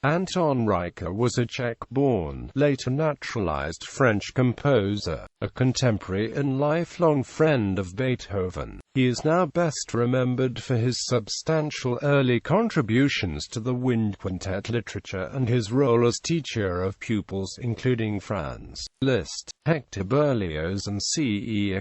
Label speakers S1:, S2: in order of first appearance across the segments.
S1: Anton Reicha was a Czech-born, later naturalized French composer, a contemporary and lifelong friend of Beethoven. He is now best remembered for his substantial early contributions to the wind quintet literature and his role as teacher of pupils including Franz Liszt, Hector, Berlioz and César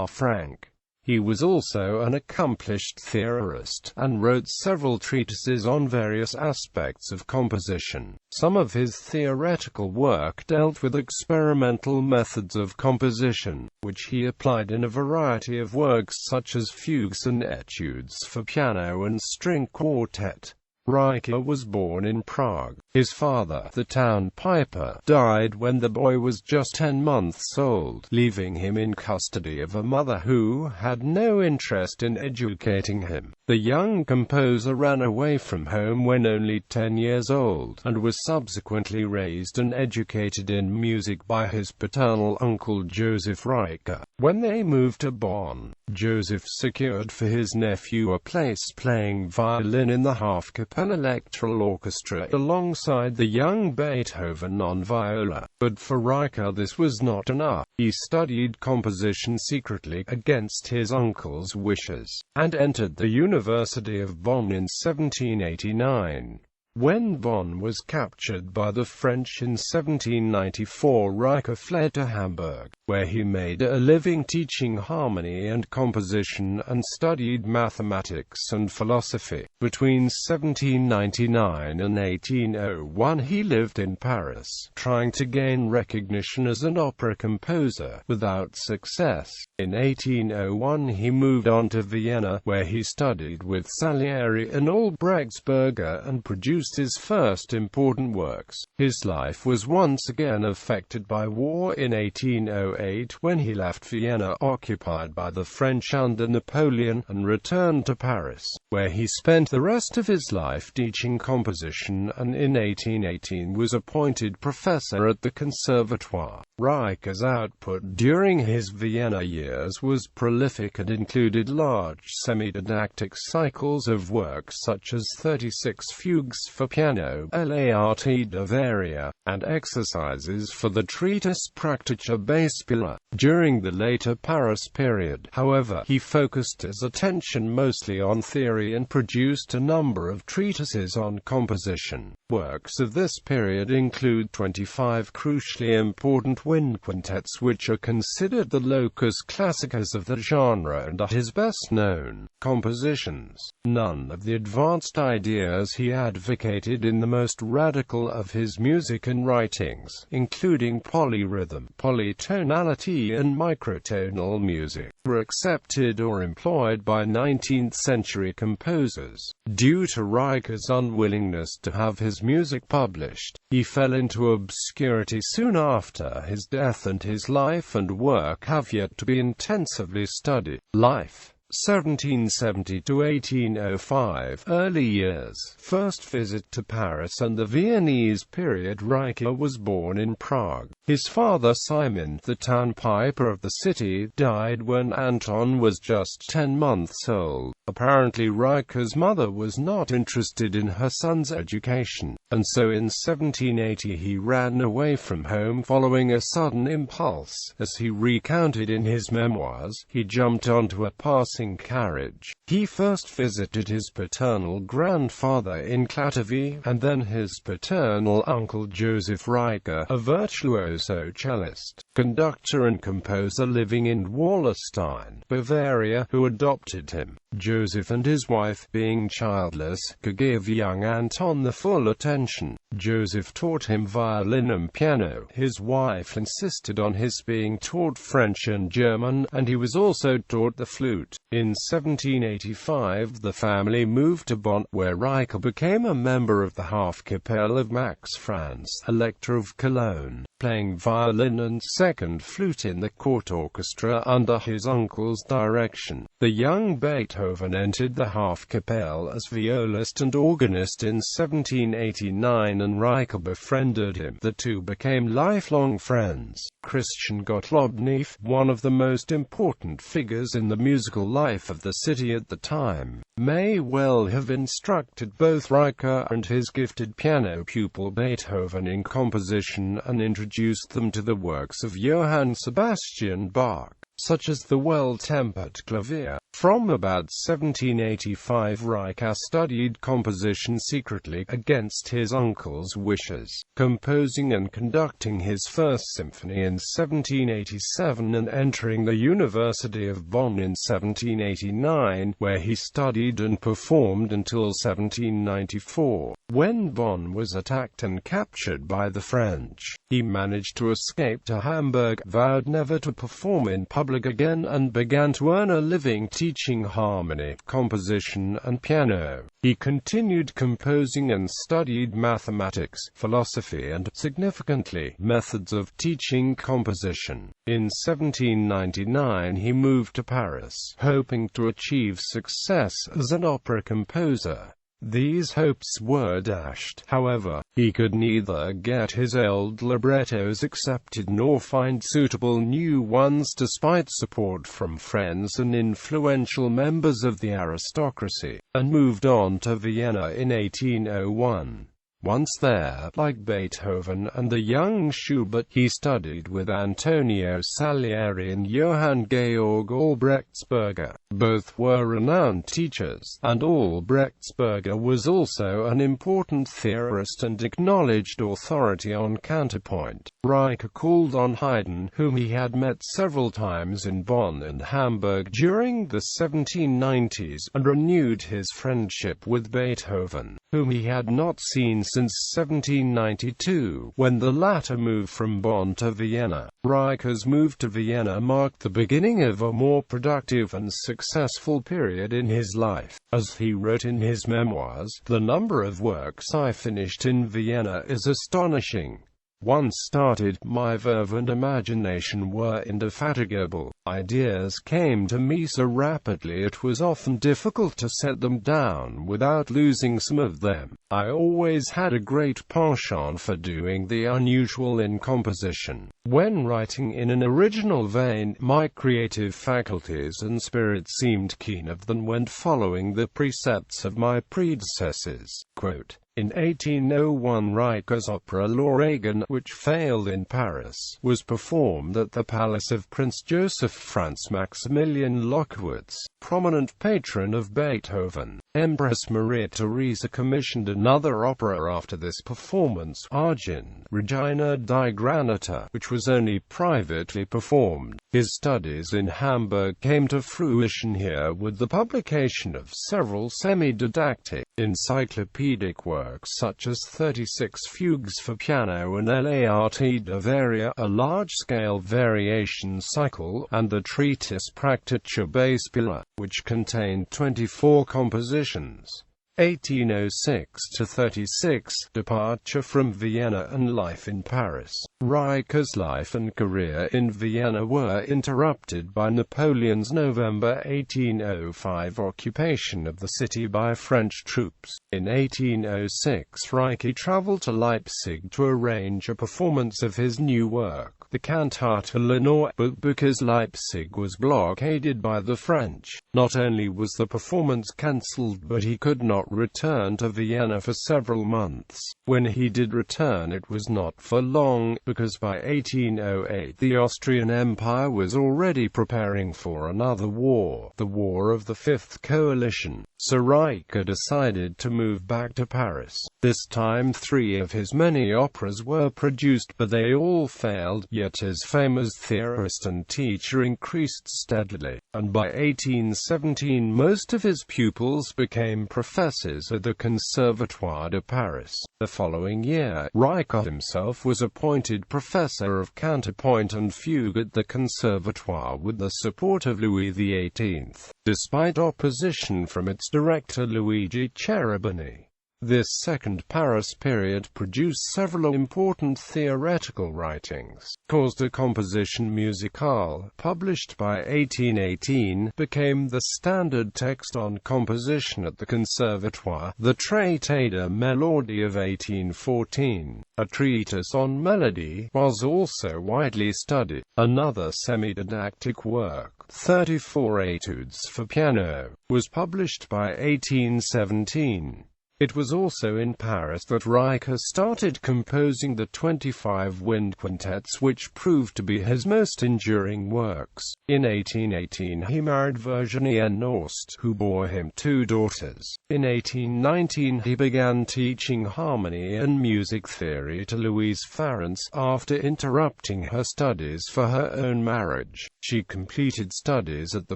S1: Franck. He was also an accomplished theorist, and wrote several treatises on various aspects of composition. Some of his theoretical work dealt with experimental methods of composition, which he applied in a variety of works such as fugues and études for piano and string quartet. Reicha was born in Prague. His father, the town piper, died when the boy was just 10 months old, leaving him in custody of a mother who had no interest in educating him. The young composer ran away from home when only 10 years old, and was subsequently raised and educated in music by his paternal uncle Joseph Reicha. When they moved to Bonn, Joseph secured for his nephew a place playing violin in the half-cappella electoral orchestra alongside the young Beethoven on viola. But for Reicha this was not enough. He studied composition secretly, against his uncle's wishes, and entered the University of Bonn in 1789. When Bonn was captured by the French in 1794, Reicha fled to Hamburg, where he made a living teaching harmony and composition and studied mathematics and philosophy. Between 1799 and 1801 he lived in Paris, trying to gain recognition as an opera composer, without success. In 1801 he moved on to Vienna, where he studied with Salieri and Albrechtsberger and produced his first important works. His life was once again affected by war in 1808 when he left Vienna, occupied by the French under Napoleon, and returned to Paris, where he spent the rest of his life teaching composition, and in 1818 was appointed professor at the Conservatoire. Reicha's output during his Vienna years was prolific and included large semi-didactic cycles of works such as 36 fugues for piano, l'art de varia, and exercises for the treatise Praktische Beispiele. During the later Paris period, however, he focused his attention mostly on theory and produced a number of treatises on composition. Works of this period include 25 crucially important wind quintets which are considered the locus classicus of the genre and are his best-known compositions. None of the advanced ideas he advocated in the most radical of his music and writings, including polyrhythm, polytonality and microtonal music, were accepted or employed by 19th-century composers. Due to Reicha's unwillingness to have his music published, he fell into obscurity soon after his death, and his life and work have yet to be intensively studied. Life 1770 to 1805. Early years. First visit to Paris and the Viennese period. Reicha was born in Prague. His father Simon, the town piper of the city, died when Anton was just 10 months old. Apparently Reicha's mother was not interested in her son's education, and so in 1780 he ran away from home following a sudden impulse. As he recounted in his memoirs, he jumped onto a passing carriage. He first visited his paternal grandfather in Klatovy, and then his paternal uncle Joseph Reicha, a virtuoso cellist, conductor and composer living in Wallerstein, Bavaria, who adopted him. Joseph and his wife, being childless, could give young Anton the full attention. Joseph taught him violin and piano. His wife insisted on his being taught French and German, and he was also taught the flute. In 1785 the family moved to Bonn, where Reicha became a member of the half-capelle of Max Franz, Elector of Cologne. playing violin and second flute in the court orchestra under his uncle's direction. The young Beethoven entered the half-capelle as violist and organist in 1789, and Reicha befriended him. The two became lifelong friends. Christian Gottlob Neff, one of the most important figures in the musical life of the city at the time, may well have instructed both Reicha and his gifted piano pupil Beethoven in composition, and introduced them to the works of Johann Sebastian Bach, such as the Well-Tempered Clavier. From about 1785, Reicha studied composition secretly, against his uncle's wishes, composing and conducting his first symphony in 1787 and entering the University of Bonn in 1789, where he studied and performed until 1794. When Bonn was attacked and captured by the French, he managed to escape to Hamburg, vowed never to perform in public again, and began to earn a living teaching harmony, composition, and piano. He continued composing and studied mathematics, philosophy, and, significantly, methods of teaching composition. In 1799 he moved to Paris, hoping to achieve success as an opera composer. These hopes were dashed, however. He could neither get his old librettos accepted nor find suitable new ones despite support from friends and influential members of the aristocracy, and moved on to Vienna in 1801. Once there, like Beethoven and the young Schubert, he studied with Antonio Salieri and Johann Georg Albrechtsberger. Both were renowned teachers, and Albrechtsberger was also an important theorist and acknowledged authority on counterpoint. Reicha called on Haydn, whom he had met several times in Bonn and Hamburg during the 1790s, and renewed his friendship with Beethoven, whom he had not seen since 1792, when the latter moved from Bonn to Vienna. Reicha's move to Vienna marked the beginning of a more productive and successful period in his life. As he wrote in his memoirs, "The number of works I finished in Vienna is astonishing. Once started, my verve and imagination were indefatigable. Ideas came to me so rapidly it was often difficult to set them down without losing some of them. I always had a great penchant for doing the unusual in composition. When writing in an original vein, my creative faculties and spirit seemed keener than when following the precepts of my predecessors." Quote, in 1801 Reicha's opera L'Ouragan, which failed in Paris, was performed at the palace of Prince Joseph Franz Maximilian Lobkowitz, prominent patron of Beethoven. Empress Maria Theresa commissioned another opera after this performance, Argin, Regina di Granata, which was only privately performed. His studies in Hamburg came to fruition here with the publication of several semi-didactic, encyclopedic works such as 36 fugues for piano and L'Art de Varia, a large-scale variation cycle, and the treatise Praktische Beispiele, which contained 24 compositions. 1806–36, departure from Vienna and life in Paris. Reicha's life and career in Vienna were interrupted by Napoleon's November 1805 occupation of the city by French troops. In 1806 Reicha traveled to Leipzig to arrange a performance of his new work, the cantata Lenore, but because Leipzig was blockaded by the French, not only was the performance cancelled but he could not return to Vienna for several months. When he did return it was not for long, because by 1808 the Austrian Empire was already preparing for another war, the War of the Fifth Coalition. So Reicha decided to move back to Paris. This time 3 of his many operas were produced, but they all failed, yet his fame as theorist and teacher increased steadily, and by 1817 most of his pupils became professors at the Conservatoire de Paris. The following year, Reicha himself was appointed professor of counterpoint and fugue at the Conservatoire with the support of Louis XVIII, despite opposition from its director Luigi Cherubini. This second Paris period produced several important theoretical writings. The composition.Some, published by 1818, became the standard text on composition at the Conservatoire. The traité de mélodie of 1814, a treatise on melody, was also widely studied. Another semi-didactic work, 34 études for piano, was published by 1817. It was also in Paris that Reicha started composing the 25 wind quintets, which proved to be his most enduring works. In 1818 he married Virginie Norst, who bore him 2 daughters. In 1819 he began teaching harmony and music theory to Louise Farrance, after interrupting her studies for her own marriage. She completed studies at the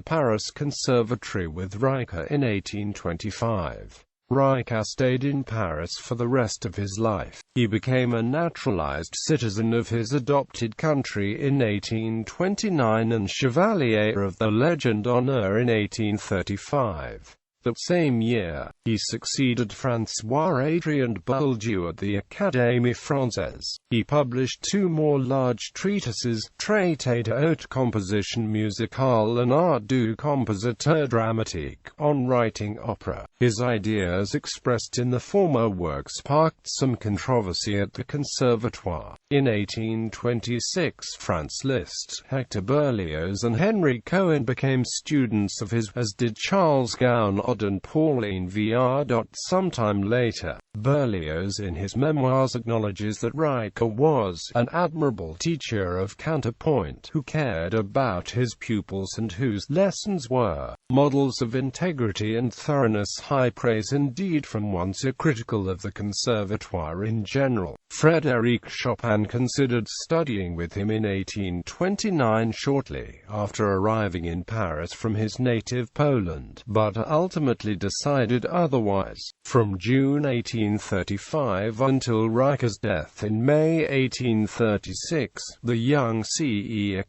S1: Paris Conservatory with Reicha in 1825. Reicha stayed in Paris for the rest of his life. He became a naturalized citizen of his adopted country in 1829 and Chevalier of the Légion d'honneur in 1835. That same year, he succeeded François-Adrien Bouldieu at the Académie Française. He published 2 more large treatises, Traité de haute composition musicale and Art du compositeur dramatique, on writing opera. His ideas expressed in the former works sparked some controversy at the Conservatoire. In 1826 Franz Liszt, Hector Berlioz and Henry Cohen became students of his, as did Charles Gounod and Pauline Viard. Sometime later, Berlioz in his memoirs acknowledges that Reicha was an admirable teacher of counterpoint, who cared about his pupils and whose lessons were models of integrity and thoroughness. High praise indeed from one so critical of the Conservatoire in general. Frédéric Chopin considered studying with him in 1829 shortly after arriving in Paris from his native Poland, but ultimately decided otherwise. From June 1835 until Reicha's death in May 1836, the young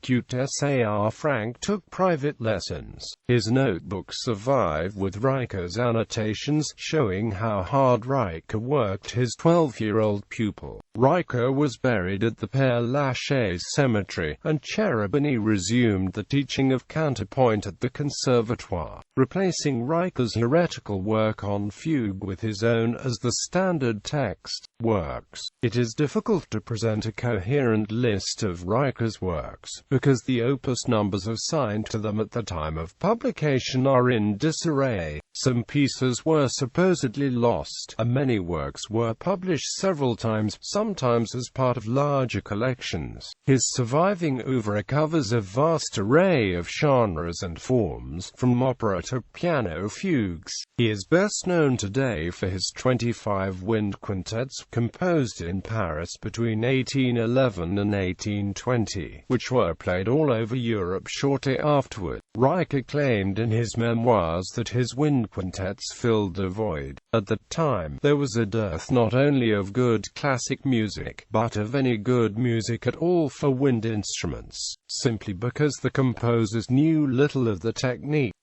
S1: composer.A Franck took private lessons. His notebooks survive with Reicha's annotations, showing how hard Reicha worked his 12-year-old pupil. Reicha was buried at the Père Lachaise cemetery, and Cherubini resumed the teaching of counterpoint at the Conservatoire, replacing Reicha's heretical work on fugue with his own as the standard text. Works. It is difficult to present a coherent list of Reicha's works, because the opus numbers assigned to them at the time of publication are in disarray. Some pieces were supposedly lost, and many works were published several times, sometimes as part of larger collections. His surviving oeuvre covers a vast array of genres and forms, from opera to piano fugues. He is best known today for his 25 wind quintets, composed in Paris between 1811 and 1820, which were played all over Europe shortly afterward. Reicha claimed in his memoirs that his wind quintets filled the void. At the time, there was a dearth not only of good classic music, but of any good music at all for wind instruments, simply because the composers knew little of the technique.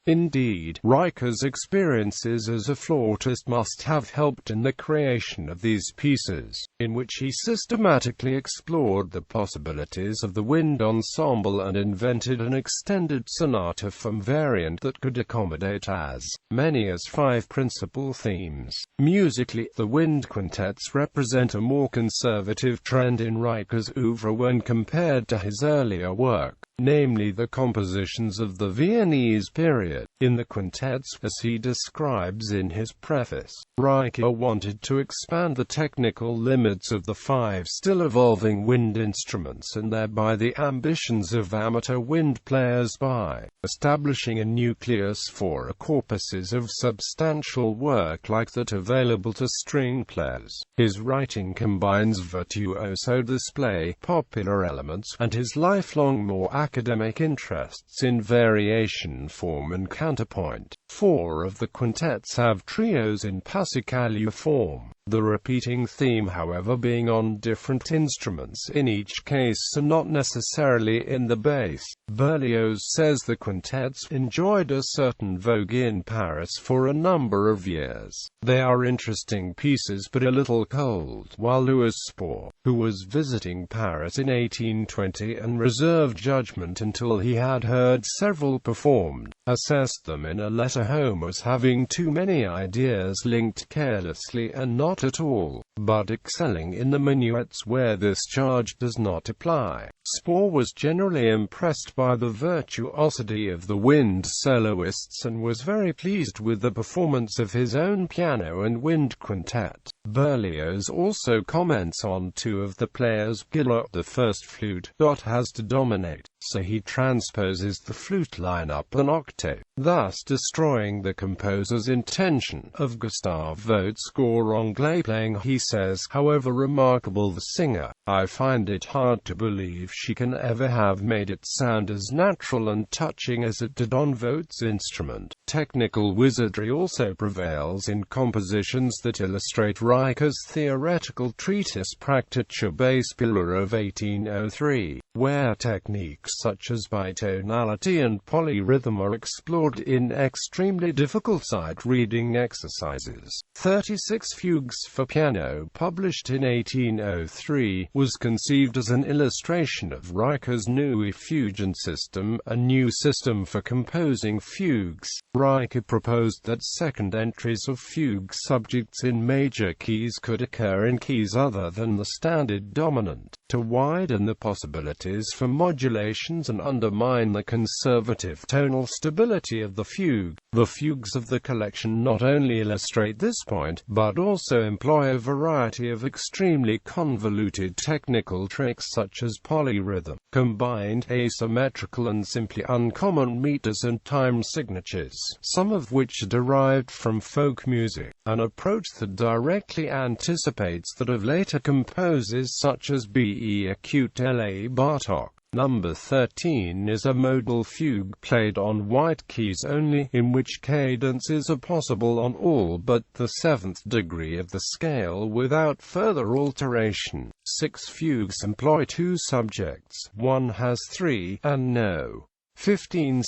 S1: Indeed, Reicha's experiences as a flautist must have helped in the creation of these pieces, in which he systematically explored the possibilities of the wind ensemble and invented an extended sonata form variant that could accommodate as many as 5 principal themes. Musically, the wind quintets represent a more conservative trend in Reicha's oeuvre when compared to his earlier work, namely the compositions of the Viennese period. In the quintets, as he describes in his preface, Reicha wanted to expand the technical limits of the 5 still evolving wind instruments and thereby the ambitions of amateur wind players by establishing a nucleus for corpuses of substantial work like that available to string players. His writing combines virtuoso display, popular elements, and his lifelong more academic interests in variation form and counterpoint. 4 of the quintets have trios in passacaglia form. the repeating theme however being on different instruments in each case and not necessarily in the bass. Berlioz says the quintets enjoyed a certain vogue in Paris for a number of years. They are interesting pieces but a little cold, while Louis Spohr, who was visiting Paris in 1820 and reserved judgment until he had heard several performed, assessed them in a letter home as having too many ideas linked carelessly and not at all, but excelling in the minuets where this charge does not apply. Spohr was generally impressed by the virtuosity of the wind soloists and was very pleased with the performance of his own piano and wind quintet. Berlioz also comments on two of the players. The first flute has to dominate, so he transposes the flute line up an octave, thus destroying the composer's intention. Of Gustave Vaut's score Anglais playing he says, however remarkable the singer, I find it hard to believe she can ever have made it sound as natural and touching as it did on Vaut's instrument. Technical wizardry also prevails in compositions that illustrate Reicha's theoretical treatise Praktische Beispiele of 1803, where techniques such as bitonality and polyrhythm are explored in extremely difficult sight-reading exercises. 36 Fugues for Piano, published in 1803, was conceived as an illustration of Reicha's new effusion system, a new system for composing fugues. Reicha proposed that second entries of fugue subjects in major keys could occur in keys other than the standard dominant, to widen the possibilities for modulations and undermine the conservative tonal stability of the fugue. The fugues of the collection not only illustrate this point, but also employ a variety of extremely convoluted technical tricks such as polyrhythm, combined asymmetrical and simply uncommon meters and time signatures, some of which are derived from folk music, an approach that directly anticipates that of later composers such as B.E. Acute-La Bartók. Number 13 is a modal fugue played on white keys only, in which cadences are possible on all but the seventh degree of the scale without further alteration. 6 fugues employ two subjects, one has 3, and no 15-6.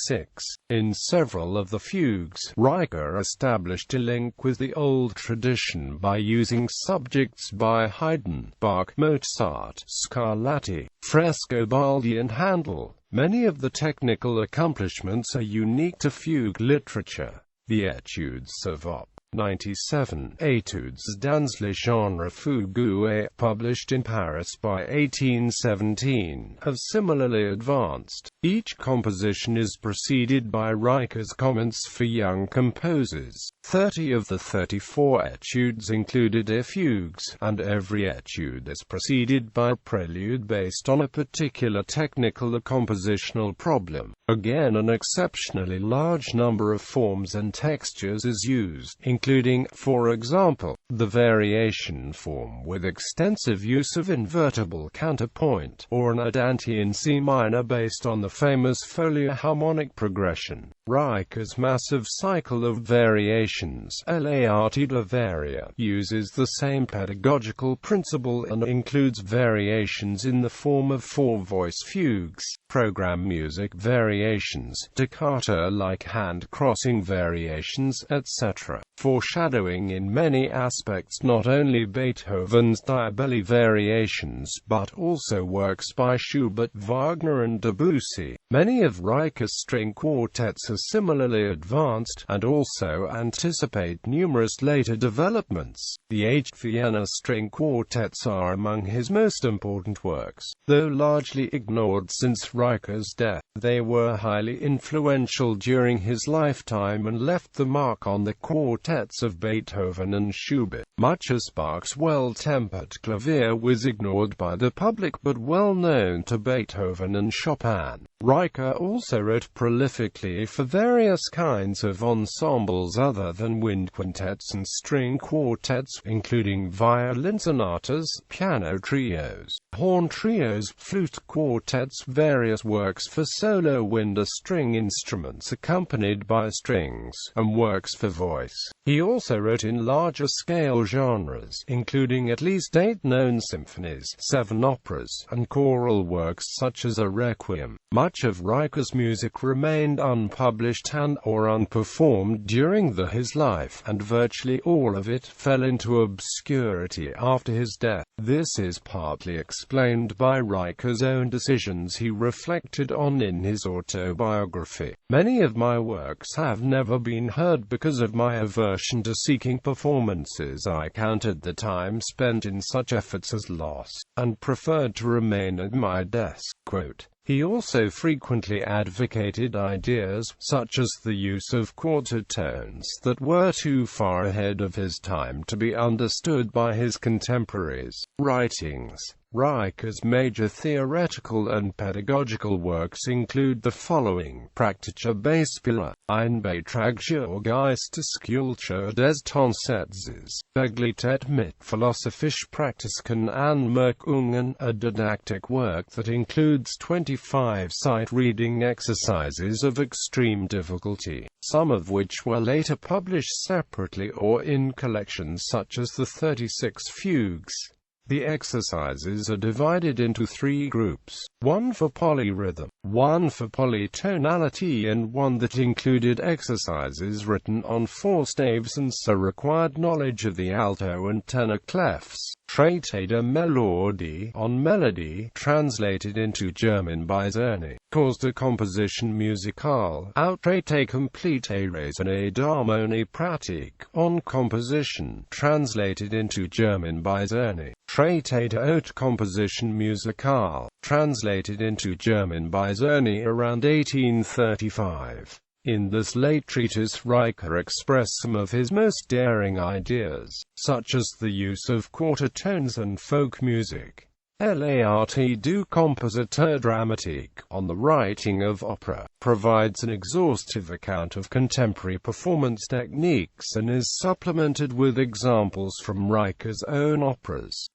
S1: In several of the fugues, Reicha established a link with the old tradition by using subjects by Haydn, Bach, Mozart, Scarlatti, Frescobaldi and Handel. Many of the technical accomplishments are unique to fugue literature. The Études of Op. 97, Études dans le genre fugue, published in Paris by 1817, have similarly advanced. Each composition is preceded by Reicha's comments for young composers. 30 of the 34 études included fugues, and every étude is preceded by a prelude based on a particular technical or compositional problem. Again, an exceptionally large number of forms and textures is used, including, for example, the variation form with extensive use of invertible counterpoint, or an andante in C minor based on the famous folio harmonic progression. Reicha's massive cycle of variations, L'Arte de Varia, uses the same pedagogical principle and includes variations in the form of four-voice fugues, program music variations, toccata-like hand-crossing variations, etc., foreshadowing in many aspects not only Beethoven's Diabelli variations but also works by Schubert, Wagner and Debussy. Many of Reicha's string quartets are similarly advanced, and also anticipate numerous later developments. The aged Vienna string quartets are among his most important works. Though largely ignored since Reicha's death, they were highly influential during his lifetime and left the mark on the quartets of Beethoven and Schubert. Much as Bach's well-tempered clavier was ignored by the public but well known to Beethoven and Chopin, Reicha also wrote prolifically for various kinds of ensembles other than wind quintets and string quartets, including violin sonatas, piano trios, horn trios, flute quartets, various works for solo wind or string instruments accompanied by strings, and works for voice. He also wrote in larger scale scale genres, including at least 8 known symphonies, 7 operas, and choral works such as a requiem. Much of Reicha's music remained unpublished and/or unperformed during his life, and virtually all of it fell into obscurity after his death. This is partly explained by Reicha's own decisions he reflected on in his autobiography. Many of my works have never been heard because of my aversion to seeking performances. I counted the time spent in such efforts as loss, and preferred to remain at my desk. Quote. He also frequently advocated ideas, such as the use of quarter tones, that were too far ahead of his time to be understood by his contemporaries. Writings. Reicha's major theoretical and pedagogical works include the following: Praktische Beispiele, ein Beitrag zur Geisteskultur des Tonsetzes, Begleitet mit philosophisch praktischen Anmerkungen, a didactic work that includes 25 sight reading exercises of extreme difficulty, some of which were later published separately or in collections such as the 36 Fugues. The exercises are divided into 3 groups, one for polyrhythm, one for polytonality, and one that included exercises written on 4 staves and so required knowledge of the alto and tenor clefs. Treatise de Melodie, on melody, translated into German by Czerny, caused a composition musicale, out Traité complete et raisonné d'harmonie pratique, on composition, translated into German by Czerny. Traité de haute composition musicale, translated into German by Czerny around 1835. In this late treatise, Reicha expressed some of his most daring ideas, such as the use of quarter tones and folk music. L'art du compositeur dramatique, on the writing of opera, provides an exhaustive account of contemporary performance techniques and is supplemented with examples from Reicha's own operas.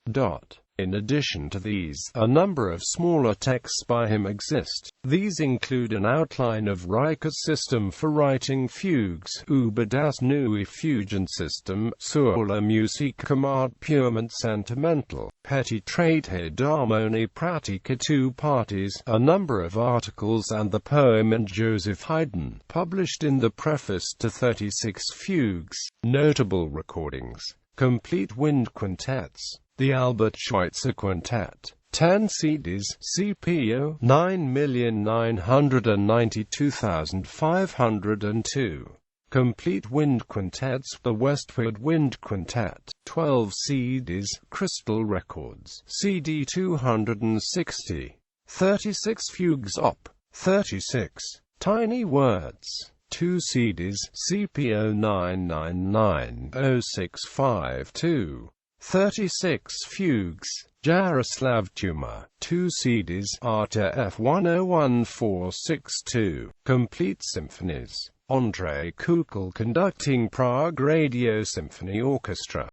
S1: In addition to these, a number of smaller texts by him exist. These include an outline of Reicha's system for writing fugues, über das neue Fugensystem, sur la musique comme art purement sentimental, petit traité d'harmonie pratique, 2 parties, a number of articles, and the poem and Joseph Haydn, published in the preface to 36 Fugues. Notable recordings: Complete Wind Quintets, the Albert Schweitzer Quintet, 10 CDs, CPO 9,992,502. Complete Wind Quintets, the Westward Wind Quintet, 12 CDs, Crystal Records, CD 260. 36 Fugues Op. 36. Tiny Words, 2 CDs, CPO 9990652. 36 Fugues, Jaroslav Tuma, 2 CDs, RTF 101462. Complete Symphonies, Andrei Kukul conducting Prague Radio Symphony Orchestra.